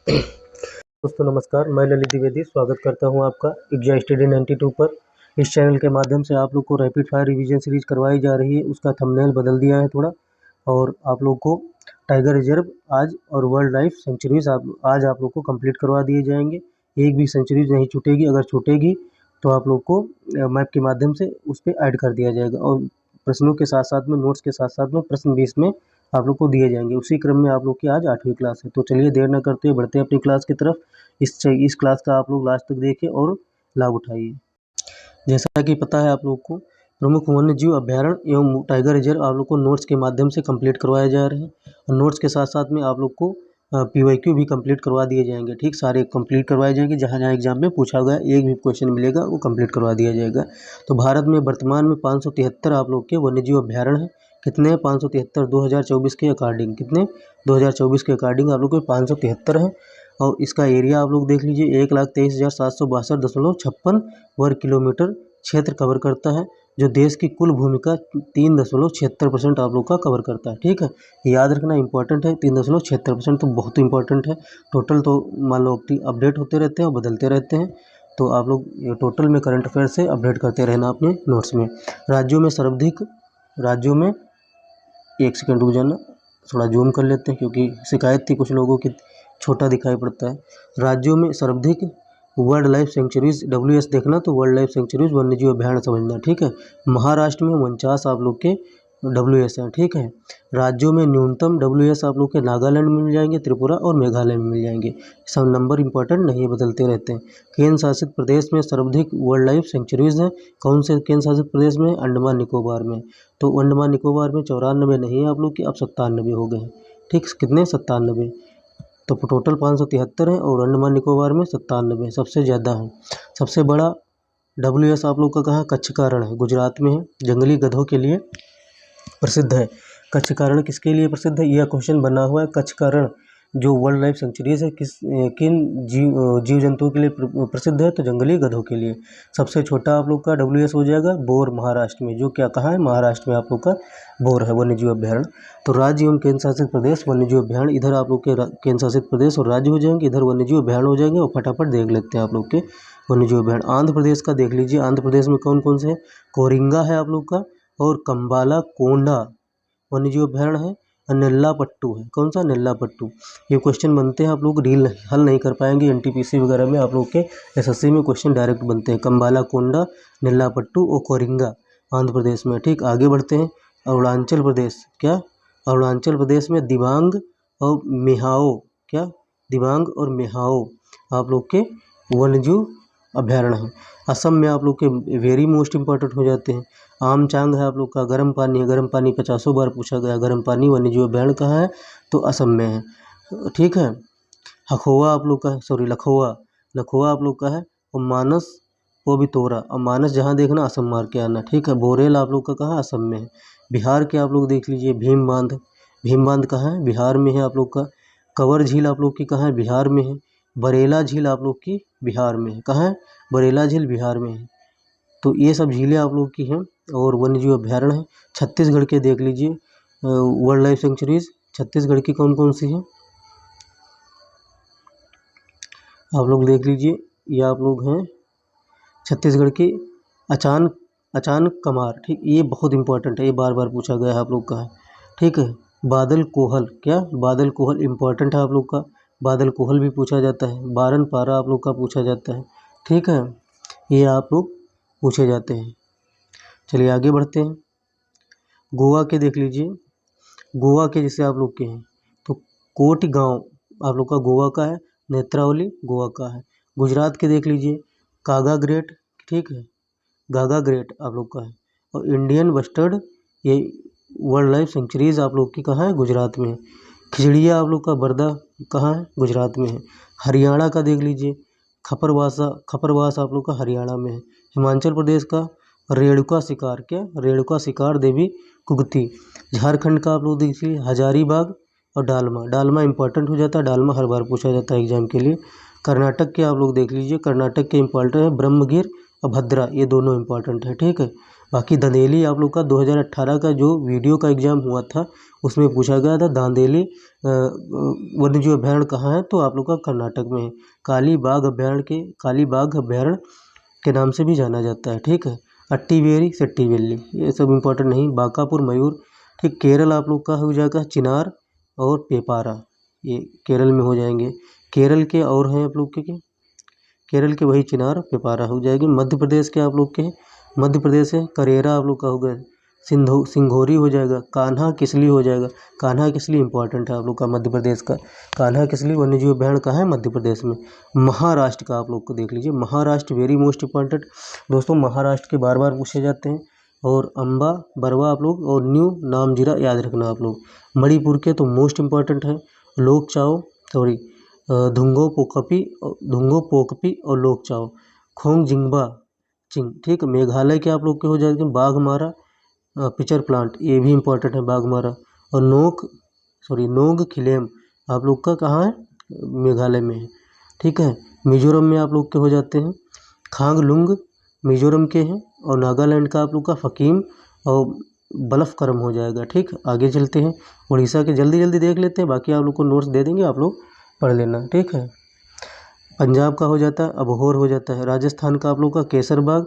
दोस्तों नमस्कार, मैं ललित द्विवेदी स्वागत करता हूं आपका एग्जाम स्टडी 92 पर। इस चैनल के माध्यम से आप लोग को रैपिड फायर रिवीजन सीरीज करवाई जा रही है। उसका थंबनेल बदल दिया है थोड़ा, और आप लोग को टाइगर रिजर्व आज और वर्ल्ड लाइफ सेंचुरीज आज आप लोग को कंप्लीट करवा दिए जाएंगे। एक भी सेंचुरीज नहीं छूटेगी, अगर छूटेगी तो आप लोग को मैप के माध्यम से उस पर ऐड कर दिया जाएगा, और प्रश्नों के साथ साथ में, नोट्स के साथ साथ में प्रश्न भी इसमें आप लोग को दिए जाएंगे। उसी क्रम में आप लोग की आज 8वीं क्लास है। तो चलिए देर न करते हुए बढ़ते हैं अपनी क्लास की तरफ। इस क्लास का आप लोग लास्ट तक देखिए और लाभ उठाइए। जैसा कि पता है आप लोग को, प्रमुख वन्य जीव अभ्यारण्य एवं टाइगर रिजर्व आप लोग को नोट्स के माध्यम से कंप्लीट करवाए जा रहे हैं, और नोट्स के साथ साथ में आप लोग को PYQ भी कंप्लीट करवा दिए जाएंगे। ठीक, सारे कंप्लीट करवाए जाएंगे। जहाँ जहाँ एग्जाम में पूछा गया एक भी क्वेश्चन मिलेगा वो कंप्लीट करवा दिया जाएगा। तो भारत में वर्तमान में 573 आप लोग के वन्य जीव अभ्यारण्य हैं। कितने हैं? 573। 2024 के अकॉर्डिंग कितने? 2024 के अकॉर्डिंग आप लोग के 573 हैं। और इसका एरिया आप लोग देख लीजिए, 1,23,762.56 वर्ग किलोमीटर क्षेत्र कवर करता है, जो देश की कुल भूमि का 3.76% आप लोग का कवर करता है। ठीक है, याद रखना इंपॉर्टेंट है। 3.76% तो बहुत इंपॉर्टेंट है। टोटल तो मान लो अपडेट होते रहते हैं और बदलते रहते हैं, तो आप लोग टोटल में करंट अफेयर से अपडेट करते रहना अपने नोट्स में। राज्यों में एक सेकंड रुक जाना, थोड़ा जूम कर लेते हैं क्योंकि शिकायत थी कुछ लोगों की, छोटा दिखाई पड़ता है। राज्यों में सर्वाधिक वर्ल्ड लाइफ सेंचुरीज, WS देखना तो वर्ल्ड लाइफ सेंचुरीज वन्य जीव अभ्यारण्य समझना। ठीक है, महाराष्ट्र में 49 आप लोग के WS हैं। ठीक है, राज्यों में न्यूनतम WS आप लोग के नागालैंड में मिल जाएंगे, त्रिपुरा और मेघालय में मिल जाएंगे। सब नंबर इंपॉर्टेंट नहीं, बदलते रहते हैं। केंद्र शासित प्रदेश में सर्वाधिक वर्ल्ड लाइफ सेंचुरीज हैं। कौन से केंद्र शासित प्रदेश में? अंडमान निकोबार में। तो अंडमान निकोबार में 94 नहीं है आप लोग की, अब 97 हो गए हैं। ठीक, कितने? 97। तो टोटल 573 है और अंडमान निकोबार में 97 सबसे ज़्यादा है। सबसे बड़ा WS आप लोग का कहाँ? कच्छ का रण है, गुजरात में है। जंगली गधों के लिए प्रसिद्ध है। कच्छ का रण किसके लिए प्रसिद्ध है? यह क्वेश्चन बना हुआ है। कच्छ का रण जो वर्ल्ड लाइफ सेंचुरीज है किन जीव जंतुओं के लिए प्रसिद्ध है? तो जंगली गधों के लिए। सबसे छोटा आप लोग का WS हो जाएगा बोर, महाराष्ट्र में। जो क्या कहाँ है? महाराष्ट्र में आप लोग का बोर है वन्य जीव अभ्यारण्य। तो राज्य एवं केंद्र शासित प्रदेश वन्य जीव अभ्यारण्य, इधर आप लोग के केंद्र शासित प्रदेश और राज्य हो जाएंगे, इधर वन्य जीव अभ्यारण्य हो जाएंगे। और फटाफट देख लेते हैं आप लोग के वन्य जीव अभ्यारण्य। आंध्र प्रदेश का देख लीजिए, आंध्र प्रदेश में कौन कौन से है? कोरिंगा है आप लोग का, और कंबाला कोंडा वन्य जीव अभ्यारण्य है, और नेल्लापट्टू है। कौन सा? नेल्लापट्टू। ये क्वेश्चन बनते हैं, आप लोग रील हल नहीं कर पाएंगे। NTPC वगैरह में आप लोग के SSC में क्वेश्चन डायरेक्ट बनते हैं। कंबाला कोंडा, नेल्लापट्टू और कोरिंगा आंध्र प्रदेश में। ठीक, आगे बढ़ते हैं। अरुणाचल प्रदेश, क्या? अरुणाचल प्रदेश में दिबांग और मेहाओ, क्या? दिबांग और मेहाओ आप लोग के वन्यजीव अभ्यारण्य है। असम में आप लोग के वेरी मोस्ट इंपॉर्टेंट हो जाते हैं। आमचांग है आप लोग का, गर्म पानी है। गर्म पानी 50 बार पूछा गया। गर्म पानी वन्यजीव अभ्यारण्य कहाँ है? तो असम में है। ठीक है, हखोआ आप लोग का है, सॉरी लखोआ आप लोग का है, और मानस वो भी तोरा। और मानस जहाँ देखना असम मार के आना। ठीक है, बोरेल आप लोग का कहाँ? असम में है। बिहार के आप लोग देख लीजिए, भीम बांध कहाँ है? बिहार में है आप लोग का। कंवर झील आप लोग की कहाँ है? बिहार में है। बरेला झील आप लोग की बिहार में है। कहाँ है? बरेला झील बिहार में है। तो ये सब झीलें आप लोग की हैं और वन्यजीव अभ्यारण्य है। छत्तीसगढ़ के देख लीजिए वर्ल्ड लाइफ सेंचुरीज, छत्तीसगढ़ की कौन कौन सी है आप लोग देख लीजिए। ये आप लोग हैं छत्तीसगढ़ की अचान कमार। ठीक, ये बहुत इंपॉर्टेंट है, ये बार बार पूछा गया है आप लोग का है। ठीक है, बादल कोहल, क्या? बादल कोहल इंपॉर्टेंट है आप लोग का। बादल कोहल भी पूछा जाता है। बारन पारा आप लोग का पूछा जाता है। ठीक है, ये आप लोग पूछे जाते हैं। चलिए आगे बढ़ते हैं। गोवा के देख लीजिए, गोवा के जैसे आप लोग के हैं तो कोट गांव आप लोग का गोवा का है। नेत्रावली गोवा का है। गुजरात के देख लीजिए, कागा ग्रेट, ठीक है, गागा ग्रेट आप लोग का है। और इंडियन बस्टर्ड, ये वर्ल्ड लाइफ सेंचुरीज आप लोग की कहाँ है? गुजरात में है। खिजड़िया आप लोग का बरदा कहाँ है? गुजरात में है। हरियाणा का देख लीजिए, खपरवास आप लोग का हरियाणा में है। हिमाचल प्रदेश का रेणुका शिकार, क्या? रेणुका शिकार देवी कुगती। झारखंड का आप लोग देखिए हजारीबाग और डालमा इंपॉर्टेंट हो जाता है। डालमा हर बार पूछा जाता है एग्जाम के लिए। कर्नाटक के आप लोग देख लीजिए, कर्नाटक के इंपॉर्टेंट है ब्रह्मगिर और भद्रा, ये दोनों इंपॉर्टेंट है। ठीक है, बाकी दांदेली आप लोग का 2018 का जो वीडियो का एग्ज़ाम हुआ था उसमें पूछा गया था दांदेली वन्यजीव अभयारण्य कहाँ है, तो आप लोग का कर्नाटक में है। काली बाघ अभयारण्य के नाम से भी जाना जाता है। ठीक है, अट्टीवेरी सेट्टीवेली ये सब इम्पोर्टेंट नहीं। बांकापुर मयूर, ठीक। केरल आप लोग का हो जाएगा चिनार और पेपारा, ये केरल में हो जाएंगे। केरल के और हैं आप लोग के केरल के वही चिनार पेपारा हो जाएगी। मध्य प्रदेश के आप लोग के मध्य प्रदेश है करेरा आप लोग का हो गया। सिंघोरी हो जाएगा। कान्हा किसली हो जाएगा। कान्हा किसली इंपॉर्टेंट है आप लोग का मध्य प्रदेश का। कान्हा किसली वन्यजीव अभयारण्य कहाँ है, मध्य प्रदेश में। महाराष्ट्र का आप लोग को देख लीजिए, महाराष्ट्र वेरी मोस्ट इंपॉर्टेंट दोस्तों, महाराष्ट्र के बार बार पूछे जाते हैं। और अम्बा बरवा आप लोग और न्यू नामजीरा याद रखना आप लोग। मणिपुर के तो मोस्ट इंपॉर्टेंट है धुंगो पोकपी और लोकचाओ। खोंग जिंगबा चिंग, ठीक। मेघालय के आप लोग के हो जाएंगे बाघमारा पिचर प्लांट, ये भी इंपॉर्टेंट है बाघमारा। और नोंग खिलेम आप लोग का कहाँ है, मेघालय में है। ठीक है, मिजोरम में आप लोग के हो जाते हैं खांगलुंग, मिजोरम के हैं। और नागालैंड का आप लोग का फकीम और बलफकरम हो जाएगा। ठीक, आगे चलते हैं। उड़ीसा के जल्दी देख लेते हैं, बाकी आप लोग को नोट्स दे देंगे, आप लोग पढ़ लेना। ठीक है, पंजाब का हो जाता है अबोहर हो जाता है। राजस्थान का आप लोग का केसरबाग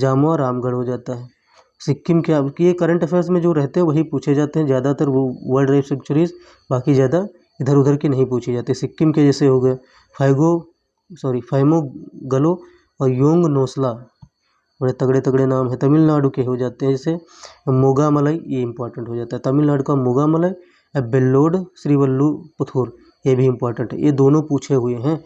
जामुआ रामगढ़ हो जाता है। सिक्किम के आपकी ये करंट अफेयर्स में जो रहते हैं वही पूछे जाते हैं ज़्यादातर, वो वर्ल्ड लाइफ सेंचुरीज, बाकी ज़्यादा इधर उधर के नहीं पूछे जाते। सिक्किम के जैसे हो गए फैमो गलो और योंग नोसला, बड़े तगड़े तगड़े नाम है। तमिलनाडु के हो जाते हैं जैसे मोगामलई, ये इंपॉर्टेंट हो जाता है तमिलनाडु का मोगामलई। बेल्लोड श्रीवल्लुपुथुर, ये भी इंपॉर्टेंट है, ये दोनों पूछे हुए हैं।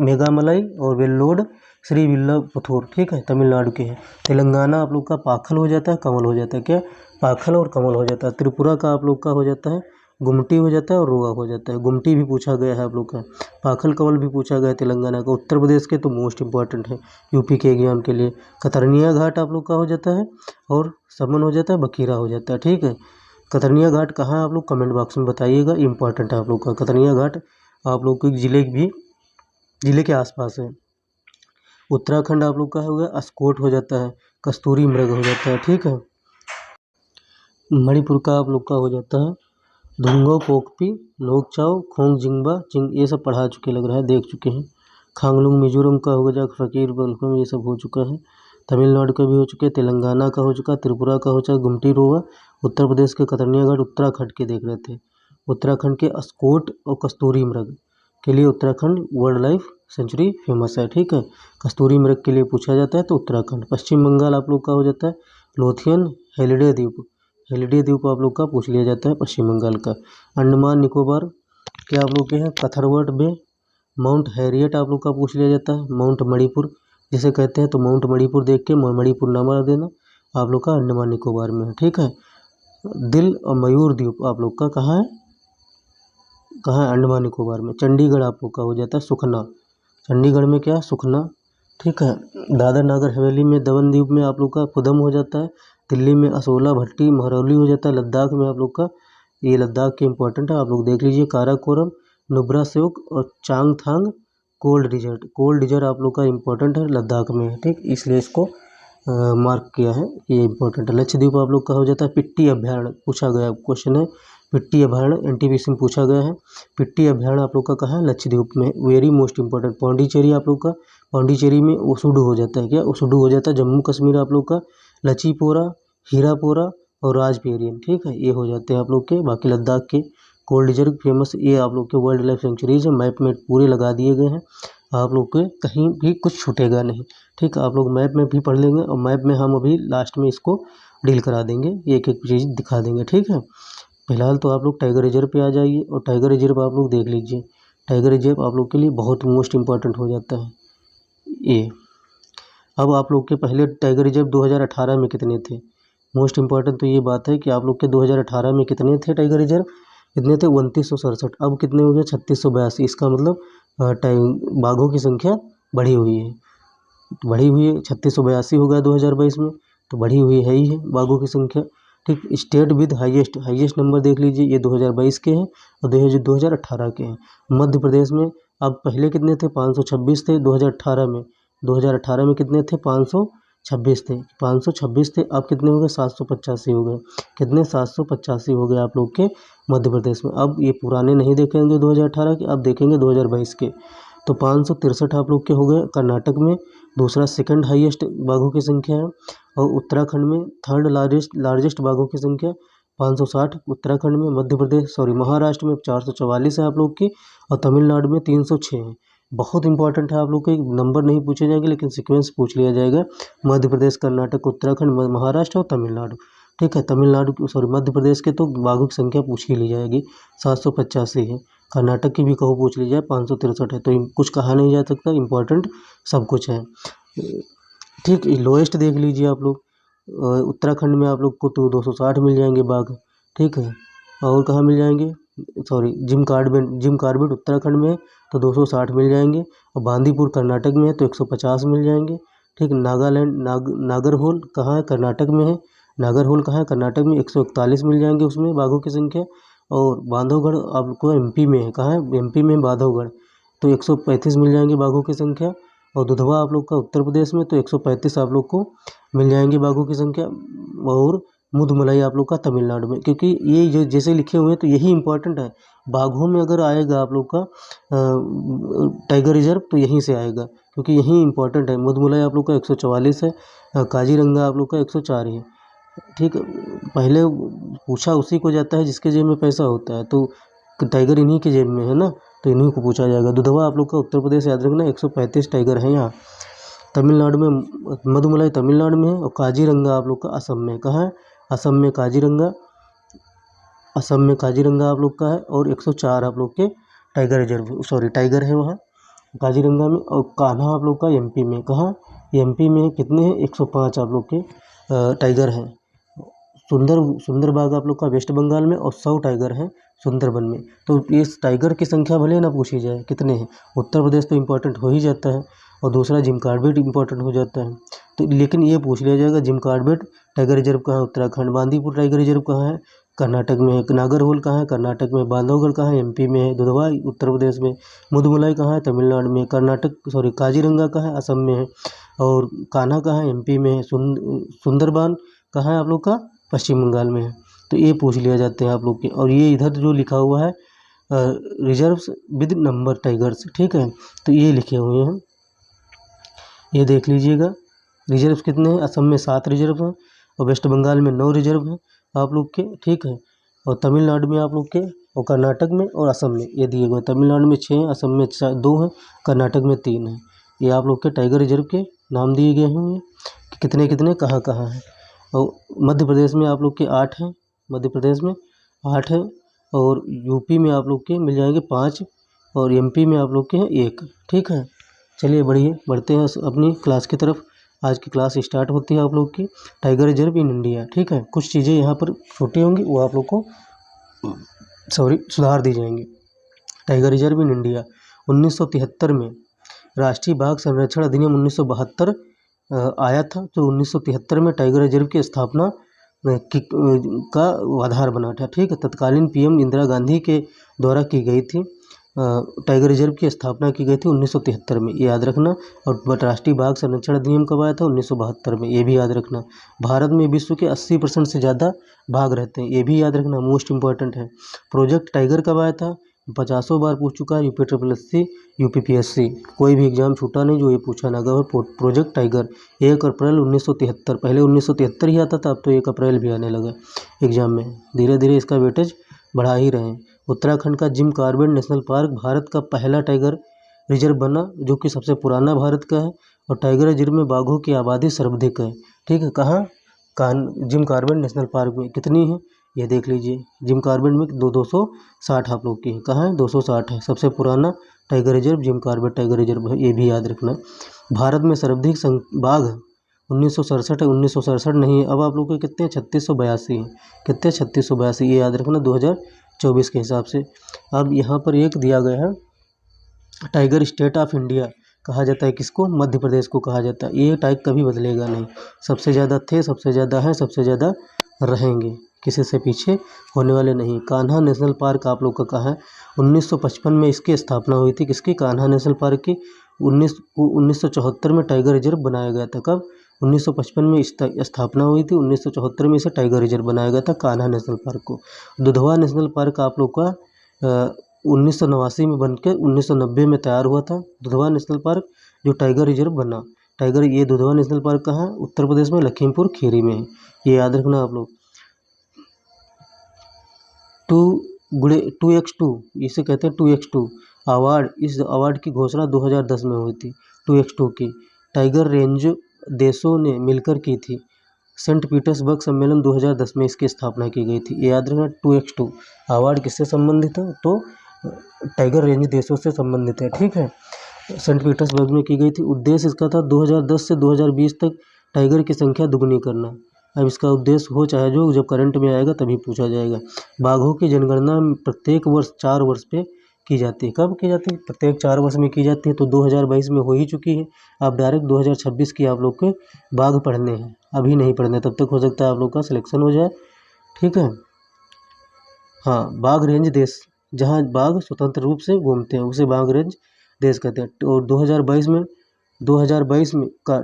मेघामलई और वेल्लोड श्रीविल्लपुथुर, ठीक है, तमिलनाडु के हैं। तेलंगाना आप लोग का पाखल हो जाता है कमल हो जाता है, क्या पाखल और कमल हो जाता है। त्रिपुरा का आप लोग का हो जाता है गुमटी हो जाता है और रोआ हो जाता है। गुमटी भी पूछा गया है आप लोग का, पाखल कमल भी पूछा गया है तेलंगाना का। उत्तर प्रदेश के तो मोस्ट इंपॉर्टेंट है यूपी के एग्जाम के लिए। कतरनिया घाट आप लोग का हो जाता है और समन हो जाता है, बखीरा हो जाता है। ठीक है, कतरनिया घाट कहाँ है आप लोग कमेंट बॉक्स में बताइएगा, इंपॉर्टेंट है आप लोग का। कतरनिया घाट आप लोग के जिले के आसपास है। उत्तराखंड आप लोग का हो गया अस्कोट हो जाता है, कस्तूरी मृग हो जाता है। ठीक है, मणिपुर का आप लोग का हो जाता है धुंगो पोकपी लोकचाओ खोंग जिंगबा चिंग, ये सब पढ़ा चुके लग रहा है, देख चुके हैं। खांगलुंग मिजोरम का हो गया फकीर बलखम, ये सब हो चुका है। तमिलनाडु का भी हो चुके, तेलंगाना का हो चुका, त्रिपुरा का हो चुका गुमटी रोवा। उत्तर प्रदेश के कतरनिया घाट उत्तराखंड के देख रहे थे। उत्तराखंड के अस्कोट और कस्तूरी मृग के लिए Uttarakhand world life sanctuary famous है। ठीक है, कस्तूरी मृग के लिए पूछा जाता है तो उत्तराखंड। पश्चिम बंगाल आप लोग का हो जाता है लोथियन हेलिडे द्वीप आप लोग का पूछ लिया जाता है पश्चिम बंगाल का। अंडमान निकोबार के आप लोग के हैं कथरवट बे। माउंट हैरियट आप लोग का पूछ लिया जाता है। माउंट मणिपुर जिसे कहते हैं, तो माउंट मणिपुर देख के मणिपुर नाम रख देना, आप लोग का अंडमान निकोबार में है। ठीक है, दिल और मयूर द्वीप आप लोग का कहाँ है, अंडमान निकोबार में। चंडीगढ़ आप लोग का हो जाता है सुखना, चंडीगढ़ में क्या सुखना। ठीक है, दादर नागर हवेली में दमन द्वीप में आप लोग का पुदम हो जाता है। दिल्ली में असोला भट्टी महरौली हो जाता है। लद्दाख में आप लोग का, ये लद्दाख के इंपॉर्टेंट है, आप लोग देख लीजिए काराकोरम नुब्रा सेवक और चांगथांग कोल्ड डिजर्ट आप लोग का इंपॉर्टेंट है, लद्दाख में है। ठीक, इसलिए इसको मार्क किया है, ये इंपॉर्टेंट है। लक्षद्वीप आप लोग का हो जाता है पिट्टी अभयारण्य, पूछा गया क्वेश्चन है पिट्टी अभयारण्य, एनटीपीसी में पूछा गया है। पिट्टी अभयारण्य आप लोग का कहाँ है, लक्षद्वीप में, वेरी मोस्ट इंपॉर्टेंट। पौंडीचेरी आप लोग का, पौंडीचेरी में उसुडू हो जाता है, क्या उसुडू हो जाता है। जम्मू कश्मीर आप लोग का लचीपोरा हीरापोरा और राजपेरियन, ठीक है, ये हो जाते हैं आप लोग के। बाकी लद्दाख के कोल्ड डिजर्ट फेमस, ये आप लोग के वर्ल्ड लाइफ सेंचुरीज है, मैप में पूरे लगा दिए गए हैं, आप लोग के कहीं भी कुछ छूटेगा नहीं। ठीक, आप लोग मैप में भी पढ़ लेंगे और मैप में हम अभी लास्ट में इसको डील करा देंगे, एक एक चीज़ दिखा देंगे। ठीक है, फिलहाल तो आप लोग टाइगर रिजर्व पे आ जाइए और टाइगर रिजर्व आप लोग देख लीजिए। टाइगर रिजर्व आप लोग के लिए बहुत मोस्ट इंपॉर्टेंट हो जाता है ये। अब आप लोग के पहले टाइगर रिजर्व 2018 में कितने थे, मोस्ट इंपॉर्टेंट तो ये बात है कि आप लोग के 2018 में कितने थे टाइगर रिजर्व, कितने थे 2967, अब कितने हो गए 3682। इसका मतलब बाघों की संख्या बढ़ी हुई है 3682 हो गया 2022 में, तो बढ़ी हुई है ही है बाघों की संख्या। ठीक, स्टेट विद हाईएस्ट नंबर देख लीजिए, ये 2022 के हैं और 2018 के हैं। मध्य प्रदेश में अब पहले कितने थे 526 थे 2018 में, 2018 में कितने थे 26 थे, 526 थे, अब कितने हो गए 785 हो गए। कितने 785 हो गए आप लोग के मध्य प्रदेश में। अब ये पुराने नहीं देखेंगे 2018 के, अब देखेंगे 2022 के। तो 563 आप लोग के हो गए कर्नाटक में, दूसरा सेकंड हाईएस्ट बाघों की संख्या है। और उत्तराखंड में थर्ड लार्जेस्ट बाघों की संख्या 560 उत्तराखंड में। मध्य प्रदेश महाराष्ट्र में 444 है आप लोग की, और तमिलनाडु में 306 है। बहुत इंपॉर्टेंट है आप लोग के, नंबर नहीं पूछे जाएंगे लेकिन सीक्वेंस पूछ लिया जाएगा। मध्य प्रदेश, कर्नाटक, उत्तराखंड, महाराष्ट्र और तमिलनाडु। ठीक है, मध्य प्रदेश के तो बाघों की संख्या पूछ ही ली जाएगी, 785 है। कर्नाटक की भी कहो पूछ ली जाए 563 है, तो कुछ कहा नहीं जा सकता, इंपॉर्टेंट सब कुछ है। ठीक, लोएस्ट देख लीजिए आप लोग, उत्तराखंड में आप लोग को तो 260 मिल जाएंगे बाघ। ठीक है, और कहाँ मिल जाएंगे, जिम कार्बेट उत्तराखंड में है तो 260 मिल जाएंगे, और बांदीपुर कर्नाटक में है तो 150 मिल जाएंगे। ठीक, नागरहोल कहाँ है, कर्नाटक में है। नागरहोल कहाँ है, कर्नाटक में, 141 मिल जाएंगे उसमें बाघों की संख्या। और बांधवगढ़ आपको एमपी में है, कहाँ है, एमपी में बांधवगढ़, तो 135 मिल जाएंगे बाघों की संख्या। और दुधवा आप लोग का उत्तर प्रदेश में, तो 135 आप लोग को मिल जाएंगे बाघों की संख्या। और मुदमलाई आप लोग का तमिलनाडु में, क्योंकि ये जो जैसे लिखे हुए हैं तो यही इंपॉर्टेंट है। बाघों में अगर आएगा आप लोग का टाइगर रिजर्व तो यहीं से आएगा, क्योंकि यही इंपॉर्टेंट है। मुदमलाई आप लोग का 144 है, काजीरंगा आप लोग का 104 है। ठीक, पहले पूछा उसी को जाता है जिसके जेब में पैसा होता है, तो टाइगर इन्हीं के जेब में है ना, तो इन्हीं को पूछा जाएगा। दुधवा आप लोग का उत्तर प्रदेश याद रखना, 135 टाइगर हैं यहाँ। तमिलनाडु में मधुमलाई तमिलनाडु में है, और काजीरंगा आप लोग का असम में, कहाँ है, असम में काजीरंगा, असम में काजीरंगा आप लोग का है। और 104 आप लोग के टाइगर रिजर्व टाइगर है वहाँ काजीरंगा में। और कान्हा आप लोग का एमपी में, कहाँ, एमपी में कितने हैं, 105 आप लोग के टाइगर हैं। सुंदर बाग आप लोग का वेस्ट बंगाल में, और 100 टाइगर हैं सुंदरबन में। तो इस टाइगर की संख्या भले ना पूछी जाए कितने हैं, उत्तर प्रदेश तो इम्पोर्टेंट हो ही जाता है, और दूसरा जिम कार्बेट इम्पोर्टेंट हो जाता है। तो लेकिन ये पूछ लिया जाएगा जिम कार्बेट टाइगर रिजर्व कहाँ है, उत्तराखंड। बांदीपुर टाइगर रिजर्व कहाँ है, कर्नाटक में है। नागरहोल कहाँ है, कर्नाटक में। बांधवगढ़ कहाँ है, एमपी में है। दुधवा उत्तर प्रदेश में। मुदमलाई कहाँ है, तमिलनाडु में। काजीरंगा कहाँ है, असम में है। और कान्हा कहाँ है, एमपी में है। सुंदरबान कहाँ है आप लोग का, पश्चिम बंगाल में है। तो ये पूछ लिया जाते हैं आप लोग के। और ये इधर जो लिखा हुआ है रिजर्व्स विद नंबर टाइगर्स, ठीक है, तो ये लिखे हुए हैं, ये देख लीजिएगा। रिजर्व्स कितने हैं, असम में 7 रिजर्व हैं, और वेस्ट बंगाल में 9 रिजर्व हैं आप लोग के। ठीक है, और तमिलनाडु में आप लोग के, और कर्नाटक में और असम में ये दिए गए। तमिलनाडु में 6 हैं, असम में 2 हैं, कर्नाटक में 3 हैं। ये आप लोग के टाइगर रिजर्व के नाम दिए गए हैं कि कितने कितने कहाँ कहाँ हैं। और मध्य प्रदेश में आप लोग के 8 हैं, मध्य प्रदेश में 8 हैं। और यूपी में आप लोग के मिल जाएंगे 5, और एमपी में आप लोग के हैं 1। ठीक है, चलिए बढ़ते हैं अपनी क्लास की तरफ। आज की क्लास स्टार्ट होती है आप लोग की टाइगर रिजर्व इन इंडिया। ठीक है, कुछ चीज़ें यहाँ पर छोटी होंगी वो आप लोग को सुधार दी जाएंगी। टाइगर रिजर्व इन इंडिया 1973 में राष्ट्रीय बाघ संरक्षण अधिनियम 1972 आया था, तो 1973 में टाइगर रिजर्व की स्थापना का आधार बना था। ठीक है, तत्कालीन पीएम इंदिरा गांधी के द्वारा की गई थी। टाइगर रिजर्व की स्थापना की गई थी 1973 में, ये याद रखना। और राष्ट्रीय बाघ संरक्षण अधिनियम कब आया था, 1972 में, ये भी याद रखना। भारत में विश्व के 80% से ज़्यादा बाघ रहते हैं, ये भी याद रखना, मोस्ट इंपॉर्टेंट है। प्रोजेक्ट टाइगर कब आया था, 50 बार पूछ चुका है UPSSC UPPSC, कोई भी एग्जाम छूटा नहीं जो ये पूछा ना गया। प्रोजेक्ट टाइगर 1 अप्रैल 1973, पहले 1973 ही आता था, अब तो 1 अप्रैल भी आने लगा एग्जाम में। धीरे धीरे इसका वेटेज बढ़ा ही रहे हैं। उत्तराखंड का Jim Corbett national park Bharat का पहला टाइगर रिजर्व बना, जो कि सबसे पुराना भारत का है। और टाइगर रिजर्व में बाघों की आबादी सर्वाधिक है। ठीक है, कहाँ, जिम कॉर्बेट नेशनल पार्क में कितनी है ये देख लीजिए। जिम कॉर्बेट में 260 आप लोग की है, कहाँ है, 260 है। सबसे पुराना tiger reserve Jim Corbett tiger reserve है, ये भी याद रखना। भारत में सर्वाधिक बाघ 1967 है, 1967 नहीं है, अब आप लोग के कितने 3682 हैं, कितने 3682, ये याद रखना 2024 के हिसाब से। अब यहाँ पर एक दिया गया है, टाइगर स्टेट ऑफ इंडिया कहा जाता है किसको, मध्य प्रदेश को कहा जाता है। ये टाइप कभी बदलेगा नहीं, सबसे ज़्यादा थे, सबसे ज़्यादा हैं, सबसे ज़्यादा रहेंगे, किसी से पीछे होने वाले नहीं। कान्हा नेशनल पार्क आप लोग का कहाँ है, 1955 में इसकी स्थापना हुई थी, किसकी, कान्हा नेशनल पार्क की। 1974 में टाइगर रिजर्व बनाया गया था, कब, 1955 में स्थापना हुई थी। 1974 में इसे टाइगर रिजर्व बनाया गया था, कान्हा नेशनल पार्क को। दुधवा नेशनल पार्क आप लोग का 1989 में बनकर 1990 में तैयार हुआ था। दुधवा नेशनल पार्क जो टाइगर रिजर्व बना, ये दुधवा नेशनल पार्क कहाँ है? उत्तर प्रदेश में लखीमपुर खीरी में है, ये याद रखना आप लोग। 2x2 इसे कहते हैं 2x2 अवार्ड। इस अवार्ड की घोषणा 2010 में हुई थी। 2x2 की टाइगर रेंज देशों ने मिलकर की थी। सेंट पीटर्सबर्ग सम्मेलन 2010 में इसकी स्थापना की गई थी। ये याद रखना 2x2 अवार्ड किससे संबंधित है? तो टाइगर रेंज देशों से संबंधित है, ठीक है। सेंट पीटर्सबर्ग में की गई थी। उद्देश्य इसका था 2010 से 2020 तक टाइगर की संख्या दुगुनी करना। अब इसका उद्देश्य हो चाहे जो, जब करंट में आएगा तभी पूछा जाएगा। बाघों की जनगणना प्रत्येक वर्ष 4 वर्ष पे की जाती है। कब की जाती है? प्रत्येक 4 वर्ष में की जाती है। तो 2022 में हो ही चुकी है। अब डायरेक्ट 2026 की आप लोग के बाघ पढ़ने हैं, अभी नहीं पढ़ने, तब तक हो सकता है आप लोग का सिलेक्शन हो जाए, ठीक है। हाँ, बाघ रेंज देश, जहाँ बाघ स्वतंत्र रूप से घूमते हैं उसे बाघ रेंज देश कहते हैं। और 2022 में का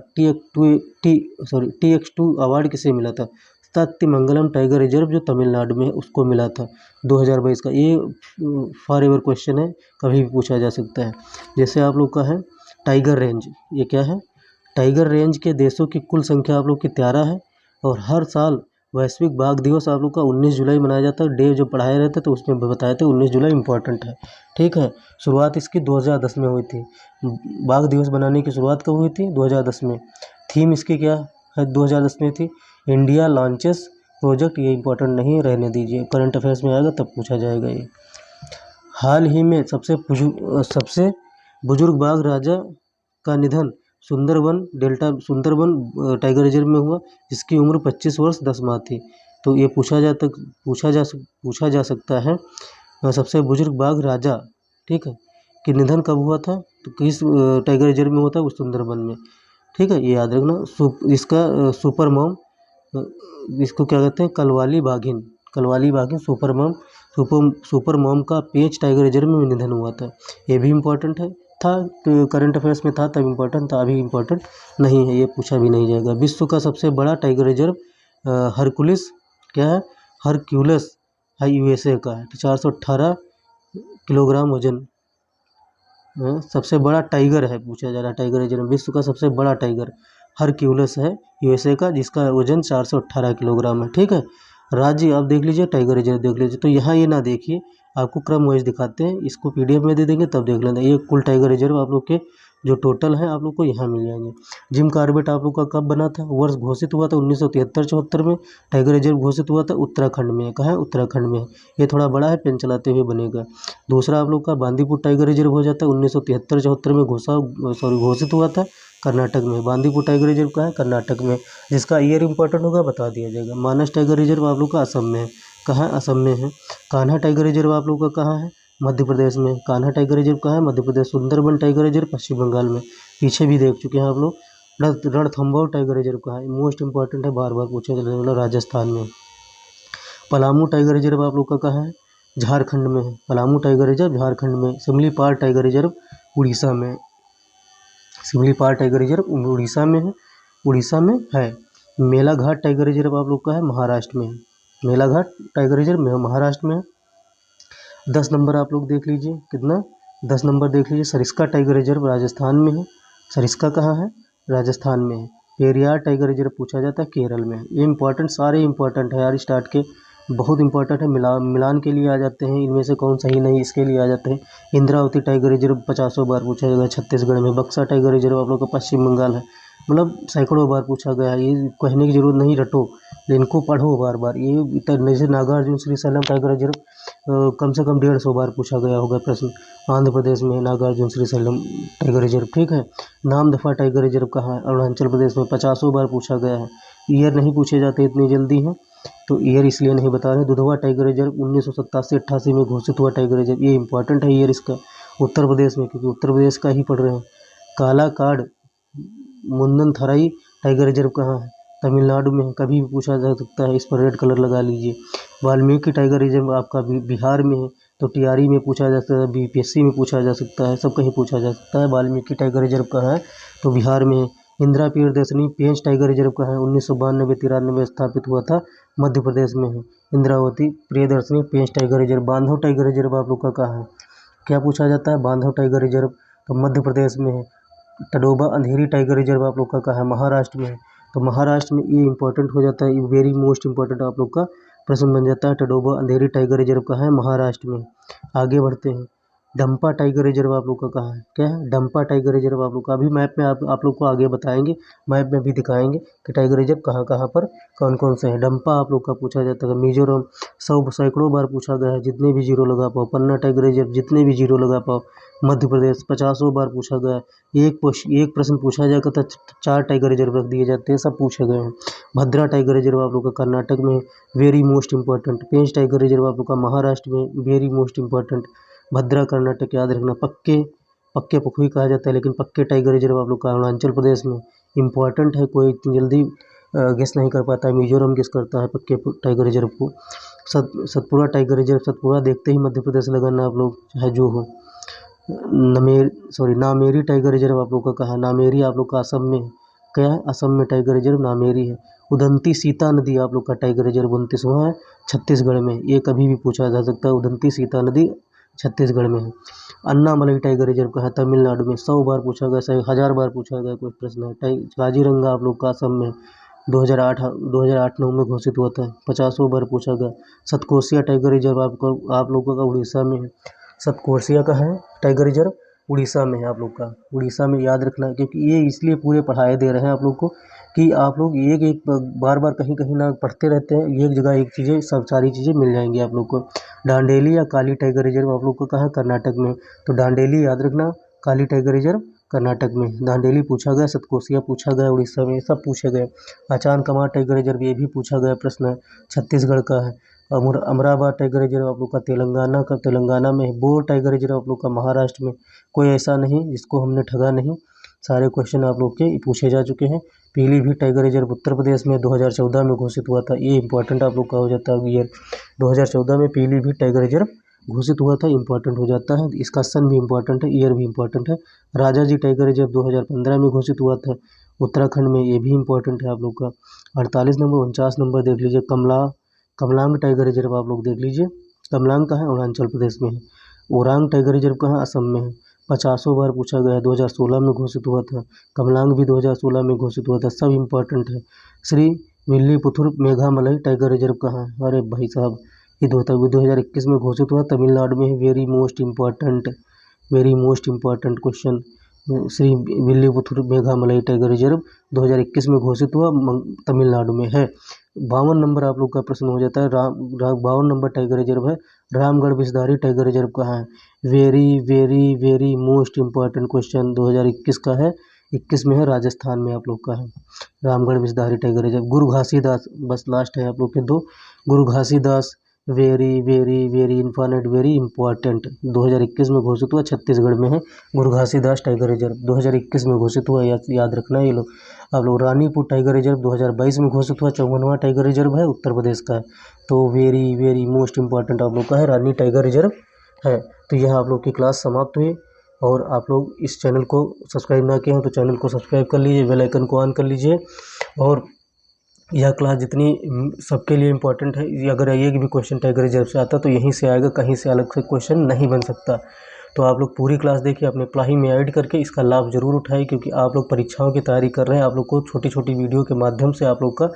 TX2 अवार्ड किसे मिला था? सत्यमंगलम टाइगर रिजर्व जो तमिलनाडु में है उसको मिला था 2022 का। ये फॉर एवर क्वेश्चन है, कभी भी पूछा जा सकता है। जैसे आप लोग का है टाइगर रेंज, ये क्या है? टाइगर रेंज के देशों की कुल संख्या आप लोग की 13 है। और हर साल वैश्विक बाघ दिवस आप लोग का 19 जुलाई मनाया जाता है। डे जो पढ़ाए रहते तो उसमें बताए थे 19 जुलाई इम्पोर्टेंट है, ठीक है। शुरुआत इसकी 2010 में हुई थी। बाघ दिवस बनाने की शुरुआत कब हुई थी? 2010 में। थीम इसकी क्या है? 2010 में थी इंडिया लॉन्चेस प्रोजेक्ट। ये इंपॉर्टेंट नहीं है, रहने दीजिए, करंट अफेयर्स में आएगा तब पूछा जाएगा ये। हाल ही में सबसे बुजुर्ग बाघ राजा का निधन सुंदरबन टाइगर रिजर्व में हुआ, जिसकी उम्र 25 वर्ष 10 माह थी। तो ये पूछा जा सकता है सबसे बुजुर्ग बाघ राजा, ठीक है, कि निधन कब हुआ था? तो किस टाइगर रिजर्व में हुआ था? वो सुंदरबन में, ठीक है, ये याद रखना। इसका सुपर मॉम, इसको क्या कहते हैं? कलवाली बाघिन सुपर मॉम का पेंच टाइगर रिजर्व में निधन हुआ था। ये भी इम्पोर्टेंट है, था तो करंट अफेयर्स में था तब इम्पोर्टेंट था, अभी इम्पोर्टेंट नहीं है, ये पूछा भी नहीं जाएगा। विश्व का सबसे बड़ा टाइगर रिजर्व हरकुलिस क्या है? हरक्यूलस है, USA का है। तो 418 किलोग्राम वजन, सबसे बड़ा टाइगर है पूछा जा रहा है। टाइगर रिजर्व विश्व का सबसे बड़ा टाइगर हरक्यूलस है, USA का, जिसका वजन 418 किलोग्राम है, ठीक है। राज्य आप देख लीजिए, टाइगर रिजर्व देख लीजिए। तो यहाँ ये ना देखिए, आपको क्रम वाइज दिखाते हैं, इसको PDF में दे देंगे तब देख लेना। ये कुल टाइगर रिजर्व आप लोग के जो टोटल है आप लोग को यहाँ मिल जाएंगे। जिम कॉर्बेट आप लोग का कब बना था? वर्ष घोषित हुआ था 1973-74 में। टाइगर रिजर्व घोषित हुआ था उत्तराखंड में। कहाँ है? उत्तराखंड में। ये थोड़ा बड़ा है, पेन चलाते हुए बनेगा। दूसरा आप लोग का बांदीपुर टाइगर रिजर्व हो जाता है 1973-74 में घोषित हुआ था, कर्नाटक में। बांदीपुर टाइगर रिजर्व कहाँ है? कर्नाटक में। जिसका ईयर इंपॉर्टेंट होगा बता दिया जाएगा। मानस टाइगर रिजर्व आप लोग का असम में है। कहाँ? असम में है। कान्हा टाइगर रिजर्व आप लोग का कहाँ है? मध्य प्रदेश में। कान्हा टाइगर रिजर्व कहाँ है? मध्य प्रदेश। सुंदरबन टाइगर रिजर्व पश्चिम बंगाल में, पीछे भी देख चुके हैं आप लोग। रणथंभौर टाइगर रिजर्व कहाँ है? मोस्ट इंपॉर्टेंट है, बार बार पूछा जाने वाला, राजस्थान में। पलामू टाइगर रिजर्व आप लोग का कहाँ है? झारखंड में है। पलामू टाइगर रिजर्व झारखंड में। सिमलीपाल टाइगर रिजर्व उड़ीसा में। सिमलीपाल टाइगर रिजर्व उड़ीसा में है। मेलाघाट टाइगर रिजर्व आप लोग का है महाराष्ट्र में। मेलाघाट टाइगर रिजर्व में महाराष्ट्र में है। 10 नंबर आप लोग देख लीजिए, कितना? 10 नंबर देख लीजिए। सरिस्का टाइगर रिजर्व राजस्थान में है। सरिस्का कहाँ है? राजस्थान में है। पेरियार टाइगर रिजर्व पूछा जाता है केरल में। ये इंपॉर्टेंट, सारे इंपॉर्टेंट है यार, स्टार्ट के बहुत इंपॉर्टेंट है। मिलान के लिए आ जाते हैं, इनमें से कौन सही नहीं इसके लिए आ जाते हैं। इंद्रावती टाइगर रिजर्व 50 बार पूछा जाएगा छत्तीसगढ़ में। बक्सा टाइगर रिजर्व आप लोग का पश्चिम बंगाल है, मतलब सैकड़ों बार पूछा गया है। ये कहने की जरूरत नहीं, रटो, इनको पढ़ो बार बार। ये जैसे नागार्जुन श्रीशैलम टाइगर रिजर्व कम से कम 150 बार पूछा गया होगा प्रश्न। आंध्र प्रदेश में नागार्जुन श्रीशैलम टाइगर रिजर्व, ठीक है। नामदफा टाइगर रिजर्व कहाँ है? अरुणाचल प्रदेश में। 50 बार पूछा गया है। ईयर नहीं पूछे जाते इतनी जल्दी हैं, तो ईयर इसलिए नहीं बता रहे। दुधवा टाइगर रिजर्व 1987-88 में घोषित हुआ टाइगर रिजर्व, ये इंपॉर्टेंट है ईयर इसका, उत्तर प्रदेश में, क्योंकि उत्तर प्रदेश का ही पढ़ रहे हैं। कालाकाड मुंदनथराई टाइगर रिजर्व कहाँ है? तमिलनाडु में है, कभी भी पूछा जा सकता है, इस पर रेड कलर लगा लीजिए। वाल्मीकि टाइगर रिजर्व आपका बिहार में है, तो TRE में पूछा जा सकता है, BPSC में पूछा जा सकता है, सब कहीं पूछा जा सकता है। वाल्मीकि टाइगर रिजर्व कहाँ है? तो बिहार में है। इंदिरा प्रियदर्शनी पेंच टाइगर रिजर्व कहाँ है? 1992-93 स्थापित हुआ था, मध्य प्रदेश में है। इंद्रावती प्रियदर्शनी पेंच टाइगर रिजर्व। बांधव टाइगर रिजर्व आप लोग का कहाँ है? क्या पूछा जाता है? बांधव टाइगर रिजर्व तो मध्य प्रदेश में है। टडोबा अंधेरी टाइगर रिजर्व आप लोग का कहाँ है? महाराष्ट्र में है। तो महाराष्ट्र में ये इंपॉर्टेंट हो जाता है, ये वेरी मोस्ट इंपॉर्टेंट आप लोग का प्रश्न बन जाता है। टडोबा अंधेरी टाइगर रिजर्व कहाँ है? महाराष्ट्र में। आगे बढ़ते हैं। डंपा टाइगर रिजर्व आप लोग का कहाँ है? क्या है? डंपा टाइगर रिजर्व आप लोग का अभी मैप में आप लोग को आगे बताएंगे, मैप में भी दिखाएंगे कि टाइगर रिजर्व कहाँ कहाँ पर कौन कौन से हैं। डंपा आप लोग का पूछा जाता है। मिजोरम सैकड़ों बार पूछा गया है, जितने भी जीरो लगा पाओ। पन्ना टाइगर रिजर्व जितने भी जीरो लगा पाओ। मध्य प्रदेश 50 बार पूछा गया है। एक प्रश्न पूछा जाएगा तो 4 टाइगर रिजर्व रख दिए जाते हैं, सब पूछे गए हैं। भद्रा टाइगर रिजर्व आप लोग का कर्नाटक में, वेरी मोस्ट इंपॉर्टेंट। पेंच टाइगर रिजर्व आप लोग का महाराष्ट्र में, वेरी मोस्ट इंपॉर्टेंट। भद्रा कर्नाटक याद रखना। पक्के पखुई कहा जाता है, लेकिन पक्के टाइगर रिजर्व आप लोग का अरुणाचल प्रदेश में। इंपॉर्टेंट है, कोई इतनी जल्दी गेस नहीं कर पाता है। मिजोरम गेस करता है पक्के टाइगर रिजर्व को। सतपुड़ा टाइगर रिजर्व, सतपुड़ा देखते ही मध्य प्रदेश लगाना आप लोग, चाहे जो हो। नामेरी टाइगर रिजर्व आप लोग का कहाँ? नामेरी आप लोग का असम में है। क्या है? असम में टाइगर रिजर्व नामेरी है। उदंती सीता नदी आप लोग का टाइगर रिजर्व 29वां है, छत्तीसगढ़ में। ये कभी भी पूछा जा सकता है। उदंती सीता नदी छत्तीसगढ़ में है। अन्नामलई टाइगर रिजर्व कहाँ है? तमिलनाडु में। 100 बार पूछा गया, 1000 बार पूछा गया कोई प्रश्न है। काजीरंगा आप लोग का असम में 2008-9 में घोषित हुआ था, 50 बार पूछा गया। सतकोसिया टाइगर रिजर्व आप लोगों का उड़ीसा में है। सतकोसिया का है टाइगर रिजर्व, उड़ीसा में है आप लोग का। उड़ीसा में याद रखना, क्योंकि ये इसलिए पूरे पढ़ाए दे रहे हैं आप लोग को कि आप लोग एक बार कहीं ना पढ़ते रहते हैं, एक जगह एक चीज़ें सब सारी चीज़ें मिल जाएंगी आप लोग को। डांडेली या काली टाइगर रिजर्व आप लोग को कहाँ? कर्नाटक में। तो डांडेली याद रखना, काली टाइगर रिजर्व कर्नाटक में। दांडेली पूछा गया, सतकोसिया पूछा गया, उड़ीसा में, सब पूछे गए। अचान कमार टाइगर रिजर्व ये भी पूछा गया प्रश्न है, छत्तीसगढ़ का है। अमराबाद टाइगर रिजर्व आप लोग का तेलंगाना में है। बोर टाइगर रिजर्व आप लोग का महाराष्ट्र में। कोई ऐसा नहीं जिसको हमने ठगा नहीं, सारे क्वेश्चन आप लोग के पूछे जा चुके हैं। पीलीभीत टाइगर रिजर्व उत्तर प्रदेश में 2014 में घोषित हुआ था। ये इंपॉर्टेंट आप लोग का हो जाता है ईयर। 2014 में पीलीभीत टाइगर रिजर्व घोषित हुआ था, इंपॉर्टेंट हो जाता है। इसका सन भी इंपॉर्टेंट है, ईयर भी इंपॉर्टेंट है। राजा जी टाइगर रिजर्व 2015 में घोषित हुआ था उत्तराखंड में, ये भी इंपॉर्टेंट है आप लोग का। 48 नंबर 49 नंबर देख लीजिए। कमलांग टाइगर रिजर्व आप लोग देख लीजिए। कमलांग कहाँ है? अरुणाचल प्रदेश में है। ओरांग टाइगर रिजर्व कहाँ? असम में है। 50 बार पूछा गया है, 2016 में घोषित हुआ था। कमलांग भी 2016 में घोषित हुआ था, सब इंपॉर्टेंट है। श्री विल्लीपुथुर मेघामलई टाइगर रिजर्व कहाँ है? अरे भाई साहब, ये 2021 में घोषित हुआ, तमिलनाडु में है। Very most important question. Srivilliputhur Megamalai tiger reserve 2021 में घोषित हुआ, तमिलनाडु में है। 52 नंबर आप लोग का प्रश्न हो जाता है। 52 नंबर टाइगर रिजर्व है रामगढ़ विषधारी टाइगर रिजर्व कहाँ है? वेरी मोस्ट इम्पॉर्टेंट क्वेश्चन 2021 का है। 21 में है, राजस्थान में आप लोग का है रामगढ़ विषधारी टाइगर रिजर्व। गुरु घासीदास, बस लास्ट है आप लोग के दो। गुरु Ghasidas very informant, very important. 2021 में घोषित हुआ, छत्तीसगढ़ में है। गुरु घासीदास टाइगर रिजर्व 2021 में घोषित हुआ, याद रखना ये लोग आप लोग। रानीपुर टाइगर रिजर्व 2022 में घोषित हुआ, 54वां टाइगर रिजर्व है, उत्तर प्रदेश का है। तो वेरी मोस्ट इंपॉर्टेंट आप लोग का है, रानी टाइगर रिजर्व है। तो यह आप लोग की क्लास समाप्त हुई, और आप लोग इस चैनल को सब्सक्राइब ना किए हो तो चैनल को सब्सक्राइब कर लीजिए, बेल आइकन को ऑन कर लीजिए। और यह क्लास जितनी सबके लिए इम्पोर्टेंट है, अगर एक भी क्वेश्चन टाइगर रिजर्व से आता तो यहीं से आएगा, कहीं से अलग से क्वेश्चन नहीं बन सकता। तो आप लोग पूरी क्लास देखिए, अपने प्लाही में ऐड करके इसका लाभ जरूर उठाइए, क्योंकि आप लोग परीक्षाओं की तैयारी कर रहे हैं। आप लोग को छोटी छोटी वीडियो के माध्यम से आप लोग का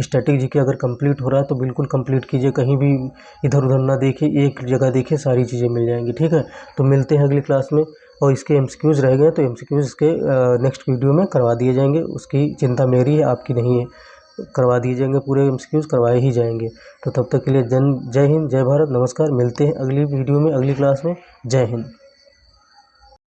स्टैटिक जीके अगर कंप्लीट हो रहा है तो बिल्कुल कंप्लीट कीजिए, कहीं भी इधर उधर ना देखिए, एक जगह देखिए, सारी चीज़ें मिल जाएंगी। ठीक है, तो मिलते हैं अगली क्लास में। और इसके एमसीक्यूज़ रह गए तो एमसीक्यूज़ इसके नेक्स्ट वीडियो में करवा दिए जाएंगे, उसकी चिंता मेरी है, आपकी नहीं है। करवा दिए जाएंगे, पूरे एमसीक्यूज़ करवाए ही जाएंगे। तो तब तक के लिए जय हिंद, जय भारत, नमस्कार। मिलते हैं अगली वीडियो में, अगली क्लास में। जय हिंद।